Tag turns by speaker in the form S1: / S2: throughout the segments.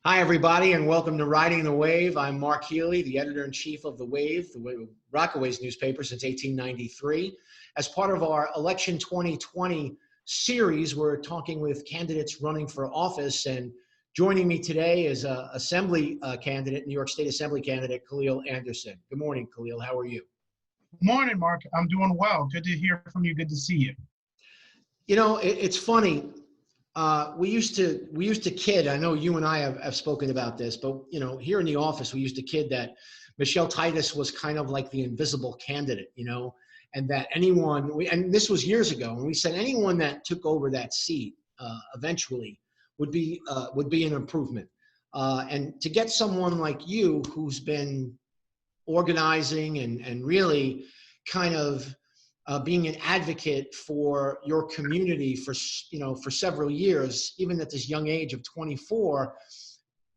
S1: Hi, everybody, and welcome to Riding the Wave. I'm Mark Healey, the editor-in-chief of The Wave, Rockaway's newspaper since 1893. As part of our Election 2020 series, we're talking with candidates running for office, and joining me today is New York State Assembly candidate, Khaleel Anderson. Good morning, Khaleel. How are you?
S2: Morning, Mark. I'm doing well. Good to hear from you. Good to see you.
S1: You know, it's funny. We used to kid. I know you and I have spoken about this, but here in the office, we used to kid that Michelle Titus was kind of like the invisible candidate, and that and this was years ago, and we said anyone that took over that seat eventually would be an improvement. And to get someone like you who's been organizing and really kind of being an advocate for your community for several years, even at this young age of 24,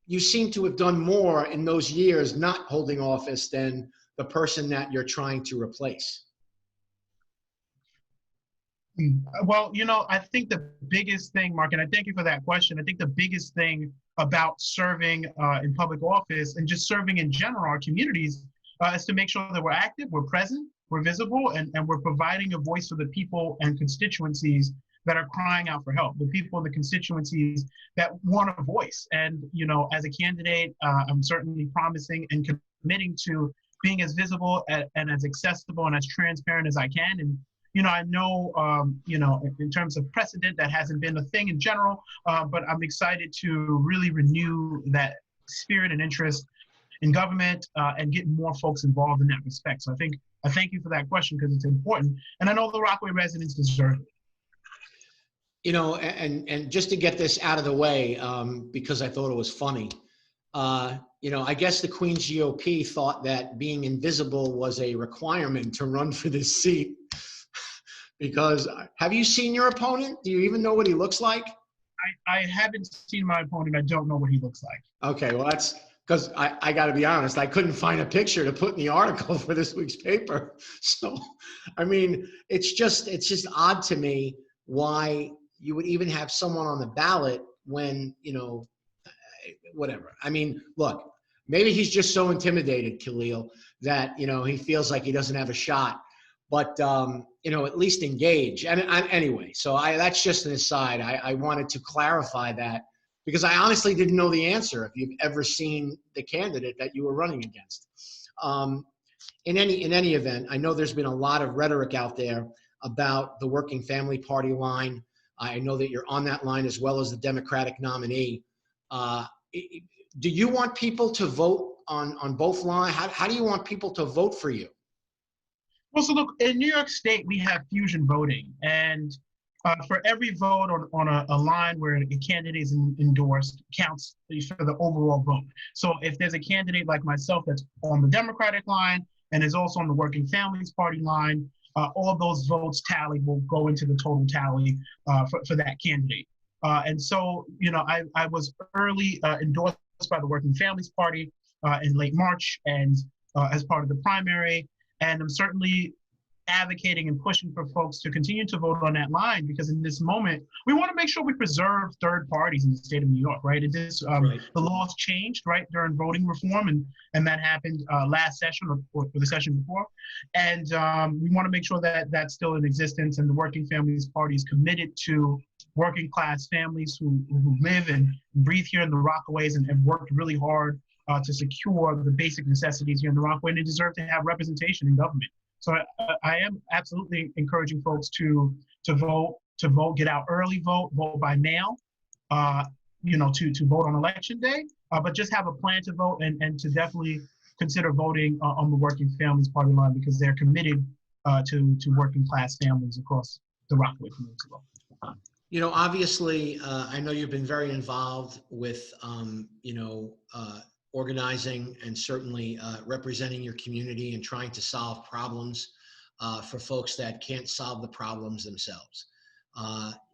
S1: you seem to have done more in those years not holding office than the person that you're trying to replace.
S2: Well, I think the biggest thing, Mark, and I thank you for that question. I think the biggest thing about serving in public office and just serving in general our communities is to make sure that we're active, we're present, we're visible, and we're providing a voice for the people and constituencies that are crying out for help, the people and the constituencies that want a voice. And, as a candidate, I'm certainly promising and committing to being as visible and as accessible and as transparent as I can. And I know, in terms of precedent, that hasn't been a thing in general, but I'm excited to really renew that spirit and interest in government and get more folks involved in that respect. So I thank you for that question because it's important. And I know the Rockaway residents deserve it.
S1: And just to get this out of the way, because I thought it was funny, I guess the Queen's GOP thought that being invisible was a requirement to run for this seat. Because have you seen your opponent? Do you even know what he looks like?
S2: I haven't seen my opponent. I don't know what he looks like.
S1: Okay, well, that's because I got to be honest. I couldn't find a picture to put in the article for this week's paper. So, I mean, it's just odd to me why you would even have someone on the ballot when, whatever. I mean, look, maybe he's just so intimidated, Khaleel, that, he feels like he doesn't have a shot. But, at least engage. And anyway, so that's just an aside. I wanted to clarify that because I honestly didn't know the answer if you've ever seen the candidate that you were running against. In any event, I know there's been a lot of rhetoric out there about the Working Family Party line. I know that you're on that line as well as the Democratic nominee. Do you want people to vote on both lines? How do you want people to vote for you?
S2: Well, so look, in New York State, we have fusion voting. And for every vote on a line where a candidate is endorsed counts for the overall vote. So if there's a candidate like myself that's on the Democratic line and is also on the Working Families Party line, all of those votes tally will go into the total tally for that candidate. And so, I was early endorsed by the Working Families Party in late March and as part of the primary. And I'm certainly advocating and pushing for folks to continue to vote on that line because in this moment, we want to make sure we preserve third parties in the state of New York, right? Right. The laws changed, right, during voting reform, and that happened last session or the session before. And we want to make sure that that's still in existence and the Working Families Party is committed to working class families who live and breathe here in the Rockaways and have worked really hard to secure the basic necessities here in the Rockaway, and they deserve to have representation in government. So I am absolutely encouraging folks to vote, get out early, vote by mail, to vote on election day, but just have a plan to vote and to definitely consider voting on the Working Families Party line because they're committed to working class families across the Rockaway community.
S1: Obviously, I know you've been very involved with, organizing and certainly representing your community and trying to solve problems for folks that can't solve the problems themselves.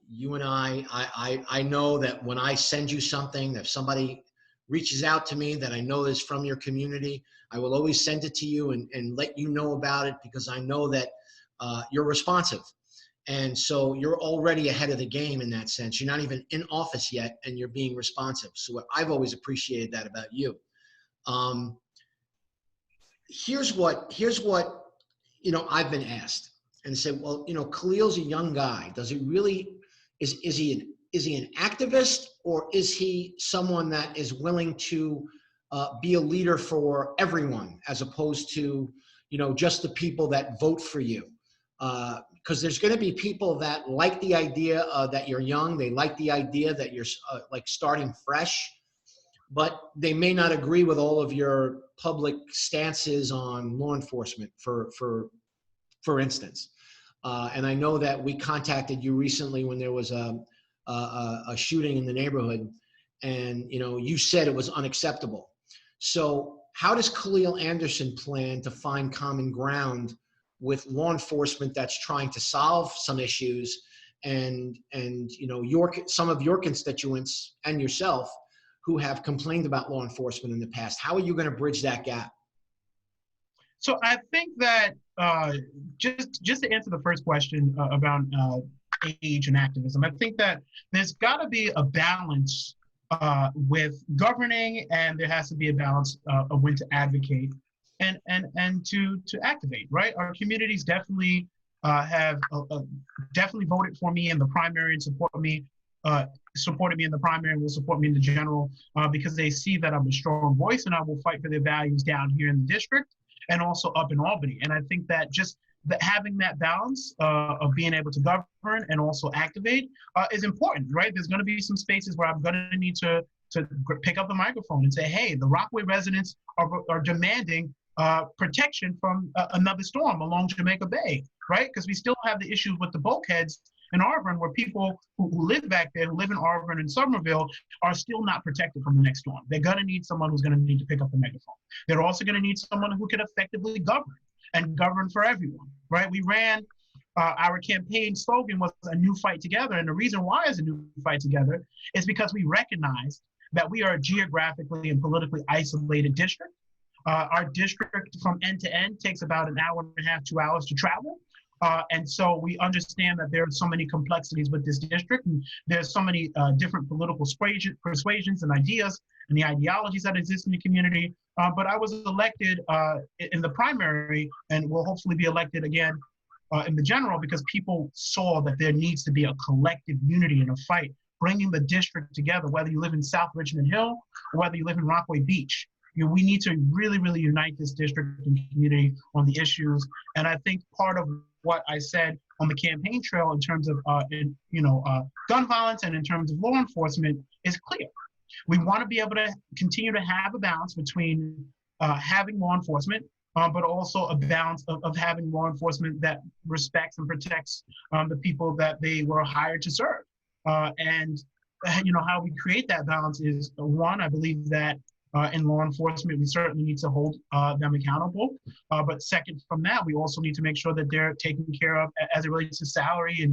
S1: You and I know that when I send you something, if somebody reaches out to me that I know is from your community, I will always send it to you and let you know about it because I know that you're responsive. And so you're already ahead of the game in that sense. You're not even in office yet, and you're being responsive. So I've always appreciated that about you. Um, here's what I've been asked and said, well, Khalil's a young guy. Does he really is he an activist, or is he someone that is willing to be a leader for everyone as opposed to just the people that vote for you? Because there's going to be people that like the idea that you're young. They like the idea that you're like starting fresh, but they may not agree with all of your public stances on law enforcement, for instance. And I know that we contacted you recently when there was a shooting in the neighborhood, and you said it was unacceptable. So how does Khaleel Anderson plan to find common ground with law enforcement that's trying to solve some issues, and some of your constituents and yourself who have complained about law enforcement in the past? How are you going to bridge that gap?
S2: So I think that just to answer the first question about age and activism, I think that there's got to be a balance with governing, and there has to be a balance of when to advocate and to activate. Right, our communities definitely have definitely voted for me in the primary and supported me in the primary and will support me in the general because they see that I'm a strong voice and I will fight for their values down here in the district and also up in Albany. And I think that just having that balance of being able to govern and also activate is important, right? There's going to be some spaces where I'm going to need to pick up the microphone and say, hey, the Rockaway residents are demanding protection from another storm along Jamaica Bay, right? Because we still have the issues with the bulkheads in Auburn, where people who live back there, who live in Auburn and Somerville, are still not protected from the next storm. They're going to need someone who's going to need to pick up the megaphone. They're also going to need someone who can effectively govern and govern for everyone, right? We ran, our campaign slogan was a new fight together. And the reason why it's a new fight together is because we recognize that we are a geographically and politically isolated district. Our district from end to end takes about an hour and a half, 2 hours to travel. And so we understand that there are so many complexities with this district, and there's so many different political persuasions and ideas and the ideologies that exist in the community. But I was elected in the primary and will hopefully be elected again in the general because people saw that there needs to be a collective unity and a fight, bringing the district together, whether you live in South Richmond Hill or whether you live in Rockaway Beach. We need to really, really unite this district and community on the issues. And I think part of what I said on the campaign trail in terms of gun violence and in terms of law enforcement is clear. We want to be able to continue to have a balance between having law enforcement, but also a balance of having law enforcement that respects and protects the people that they were hired to serve. And how we create that balance is, one, I believe that in law enforcement, we certainly need to hold them accountable. But second from that, we also need to make sure that they're taken care of as it relates to salary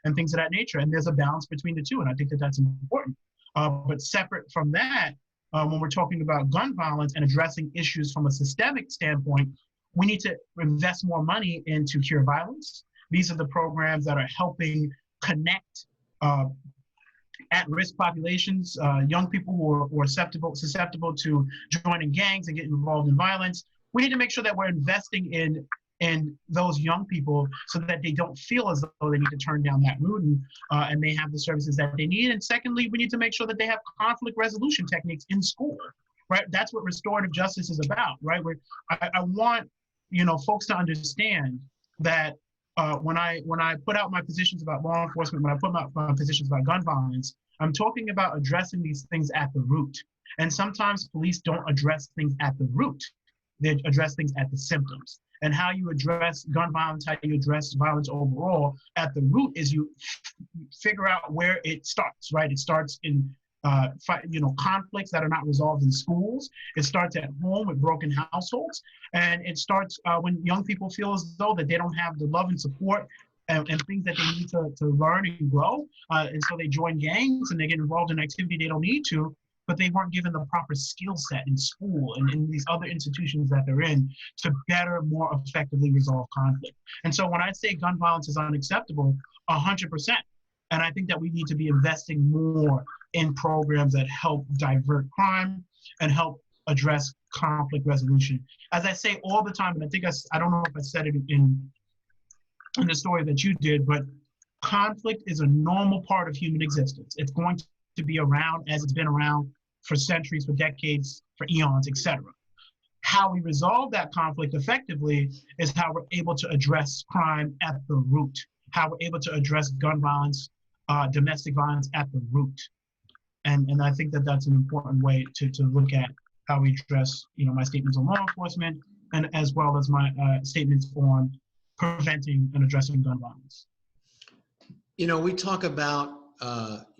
S2: and things of that nature. And there's a balance between the two. And I think that that's important. But separate from that, when we're talking about gun violence and addressing issues from a systemic standpoint, we need to invest more money into cure violence. These are the programs that are helping connect at-risk populations, young people who are susceptible to joining gangs and getting involved in violence. We need to make sure that we're investing in those young people so that they don't feel as though they need to turn down that route and they have the services that they need. And secondly, we need to make sure that they have conflict resolution techniques in school, right? That's what restorative justice is about, right? I want folks to understand that when I put out my positions about law enforcement, when I put out my positions about gun violence, I'm talking about addressing these things at the root. And sometimes police don't address things at the root. They address things at the symptoms. And how you address gun violence, how you address violence overall at the root is you figure out where it starts, right? It starts in conflicts that are not resolved in schools. It starts at home with broken households. And it starts when young people feel as though that they don't have the love and support and things that they need to learn and grow. And so they join gangs and they get involved in activity they don't need to. but they weren't given the proper skill set in school and in these other institutions that they're in to better, more effectively resolve conflict. And so when I say gun violence is unacceptable, 100%. And I think that we need to be investing more in programs that help divert crime and help address conflict resolution. As I say all the time, and I think I don't know if I said it in the story that you did, but conflict is a normal part of human existence. It's going to be around as it's been around for centuries, for decades, for eons, etc. How we resolve that conflict effectively is how we're able to address crime at the root, how we're able to address gun violence, domestic violence at the root. And I think that that's an important way to look at how we address, my statements on law enforcement, and as well as my statements on preventing and addressing gun violence.
S1: We talk about,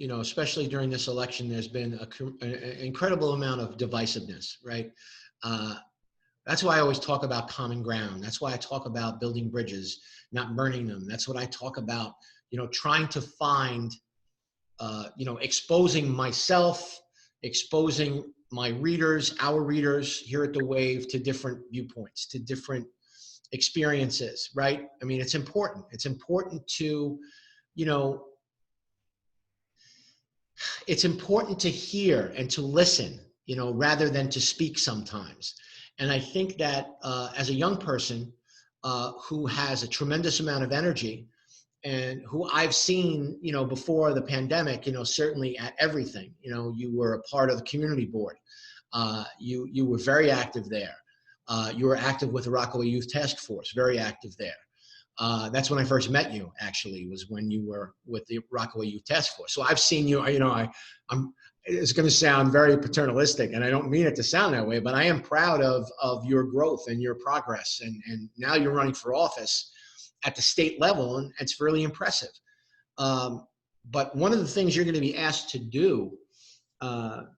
S1: especially during this election, there's been an incredible amount of divisiveness, right? That's why I always talk about common ground. That's why I talk about building bridges, not burning them. That's what I talk about, trying to find, exposing myself, exposing my readers, our readers here at The Wave to different viewpoints, to different experiences, right? I mean, it's important. It's important to, it's important to hear and to listen, rather than to speak sometimes. And I think that as a young person who has a tremendous amount of energy and who I've seen, before the pandemic, certainly at everything, you were a part of the community board. You were very active there. You were active with the Rockaway Youth Task Force, very active there. That's when I first met you, actually, was when you were with the Rockaway Youth Task Force. So I've seen you, it's going to sound very paternalistic, and I don't mean it to sound that way, but I am proud of your growth and your progress. And now you're running for office at the state level, and it's really impressive. But one of the things you're going to be asked to do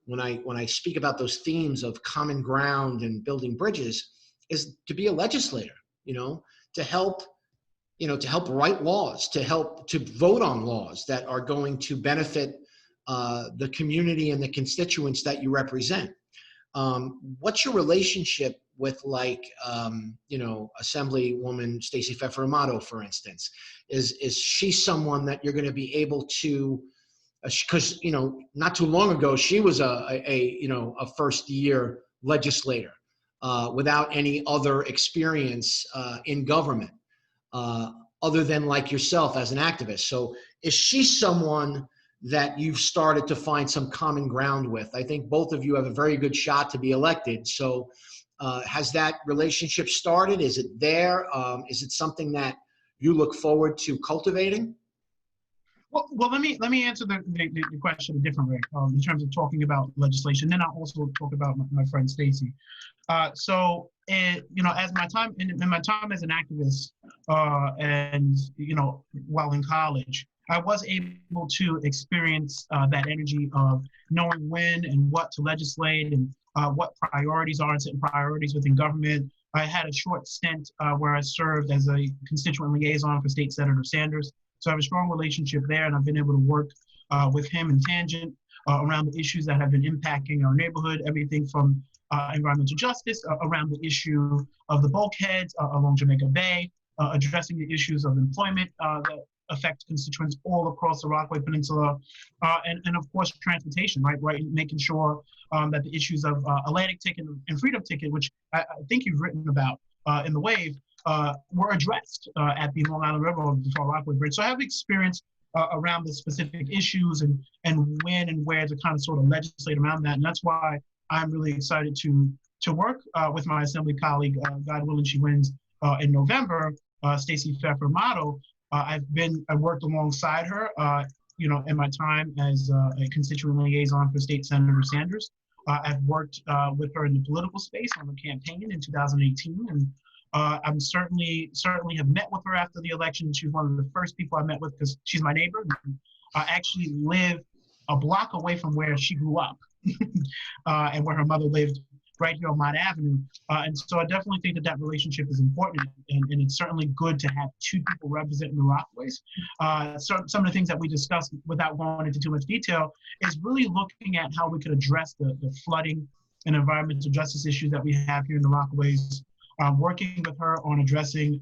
S1: when I speak about those themes of common ground and building bridges is to be a legislator, to help write laws, to vote on laws that are going to benefit the community and the constituents that you represent. What's your relationship with, Assemblywoman Stacey Pfeffer Amato, for instance? Is she someone that you're going to be able to, because not too long ago she was a first year legislator without any other experience in government. Other than like yourself as an activist. So is she someone that you've started to find some common ground with? I think both of you have a very good shot to be elected. So has that relationship started? Is it there? Is it something that you look forward to cultivating?
S2: Well, let me answer the question a different way in terms of talking about legislation. Then I'll also talk about my friend Stacey. As my time in my time as an activist, and while in college, I was able to experience that energy of knowing when and what to legislate and what priorities are and certain priorities within government. I had a short stint where I served as a constituent liaison for State Senator Sanders. So I have a strong relationship there, and I've been able to work with him in tangent around the issues that have been impacting our neighborhood, everything from environmental justice, around the issue of the bulkheads along Jamaica Bay, addressing the issues of employment that affect constituents all across the Rockaway Peninsula, and of course transportation, right, making sure that the issues of Atlantic Ticket and Freedom Ticket, which I think you've written about in The Wave, were addressed at the Long Island Railroad, the Rockaway Bridge. So I have experience around the specific issues and when and where to kind of sort of legislate around that. And that's why I'm really excited to work with my assembly colleague, God willing she wins in November, Stacey Pfeffer Amato. I worked alongside her, in my time as a constituent liaison for State Senator Sanders. I've worked with her in the political space on the campaign in 2018, and I'm certainly have met with her after the election. She was one of the first people I met with because she's my neighbor. I actually live a block away from where she grew up and where her mother lived right here on Mott Avenue. And so I definitely think that that relationship is important, and it's certainly good to have two people representing the Rockaways. So some of the things that we discussed, without going into too much detail, is really looking at how we could address the flooding and environmental justice issues that we have here in the Rockaways, working with her on addressing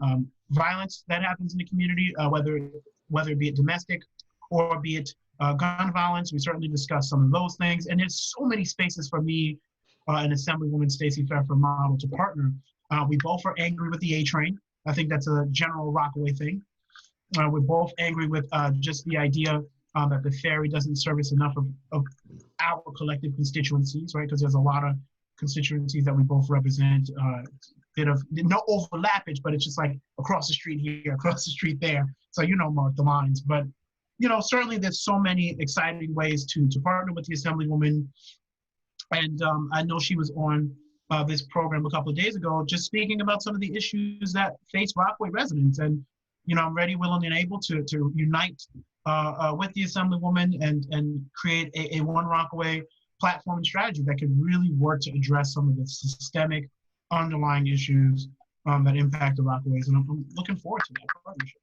S2: violence that happens in the community, whether it be it domestic or be it gun violence. We certainly discussed some of those things. And there's so many spaces for me and Assemblywoman Stacey Pfeffer Model to partner. We both are angry with the A train. I think that's a general Rockaway thing. We're both angry with just the idea that the ferry doesn't service enough of our collective constituencies, right? Because there's a lot of constituencies that we both represent, bit of no overlappage, but it's just like across the street here, across the street there. So mark the lines. But certainly there's so many exciting ways to partner with the Assemblywoman. And I know she was on this program a couple of days ago, just speaking about some of the issues that face Rockaway residents. And I'm ready, willing, and able to unite with the Assemblywoman and create a One Rockaway platform and strategy that could really work to address some of the systemic underlying issues that impact the Rockaways. And I'm looking forward to that partnership.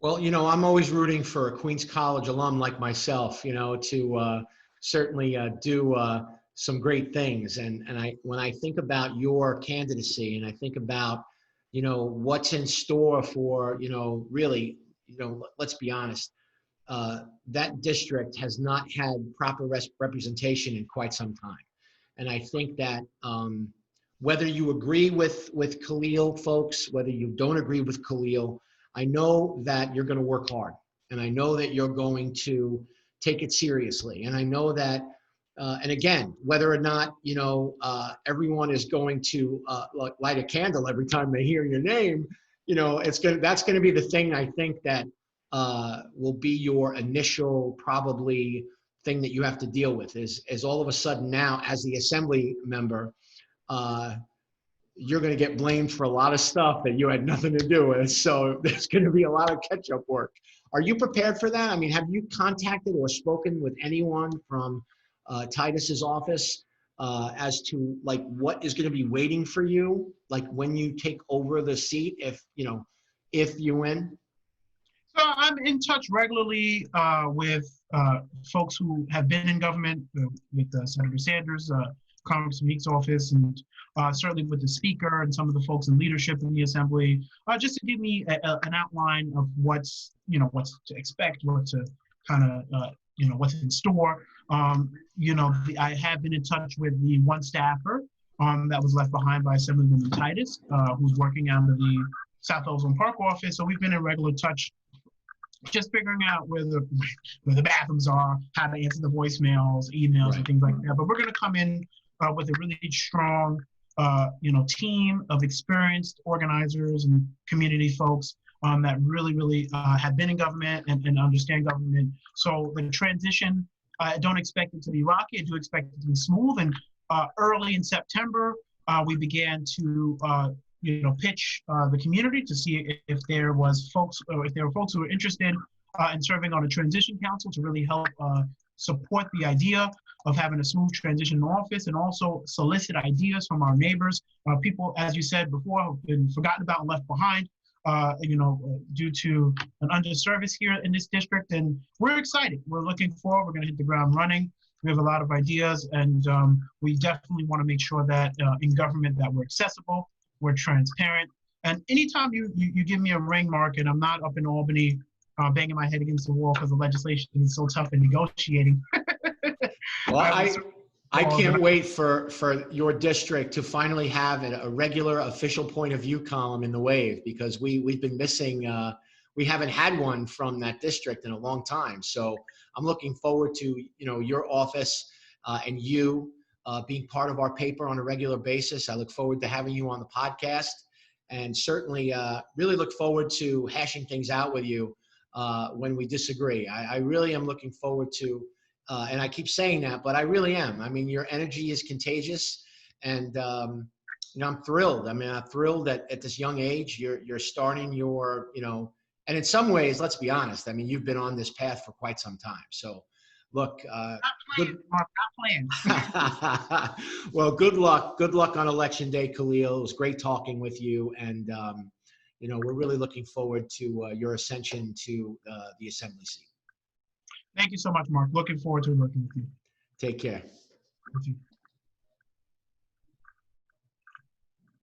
S1: Well, I'm always rooting for a Queens College alum like myself, to certainly do some great things. And when I think about your candidacy and I think about, what's in store for, really, let's be honest, that district has not had proper representation in quite some time. And I think that whether you agree with Khaleel, folks, whether you don't agree with Khaleel, I know that you're going to work hard, and I know that you're going to take it seriously. And I know that, and again, whether or not, everyone is going to light a candle every time they hear your name, that's going to be the thing I think that will be your initial probably thing that you have to deal with is all of a sudden now as the assembly member, you're going to get blamed for a lot of stuff that you had nothing to do with. So there's going to be a lot of catch-up work. Are you prepared for that? I mean, have you contacted or spoken with anyone from Titus's office as to like what is going to be waiting for you, like when you take over the seat, if you win?
S2: So I'm in touch regularly with folks who have been in government, with Senator Sanders, Congressman Meek's office, and certainly with the speaker and some of the folks in leadership in the assembly, just to give me an outline of what's to expect, what to kind of what's in store. I have been in touch with the one staffer that was left behind by Assemblywoman Titus, who's working out of the South Ozone Park office. So we've been in regular touch, just figuring out where the bathrooms are, how to answer the voicemails, emails, and things like that. But we're going to come in with a really strong, team of experienced organizers and community folks that really have been in government and understand government. So the transition, I don't expect it to be rocky. I do expect it to be smooth. And early in September, we began to pitch the community to see if there were folks who were interested in serving on a transition council to really help support the idea of having a smooth transition in office, and also solicit ideas from our neighbors. People, as you said before, have been forgotten about and left behind, due to an underservice here in this district. And we're excited. We're looking forward. We're going to hit the ground running. We have a lot of ideas, and we definitely want to make sure that in government that we're accessible, we're transparent. And anytime you give me a ring, Mark, and I'm not up in Albany banging my head against the wall because the legislation is so tough in negotiating.
S1: Well, I can't wait for your district to finally have a regular official point of view column in the Wave, because we've been missing, we haven't had one from that district in a long time. So I'm looking forward to, your office and you being part of our paper on a regular basis. I look forward to having you on the podcast, and certainly really look forward to hashing things out with you when we disagree. I really am looking forward to, and I keep saying that, but I really am. I mean, your energy is contagious, and I'm thrilled. I mean, I'm thrilled that at this young age, you're starting your, and in some ways, let's be honest, I mean, you've been on this path for quite some time. So look,
S2: Not
S1: good.
S2: plans, Mark, not plans.
S1: Well, good luck. Good luck on Election Day, Khalil. It was great talking with you. And, we're really looking forward to your ascension to the assembly seat.
S2: Thank you so much, Mark. Looking forward to working with you.
S1: Take care.
S2: With you.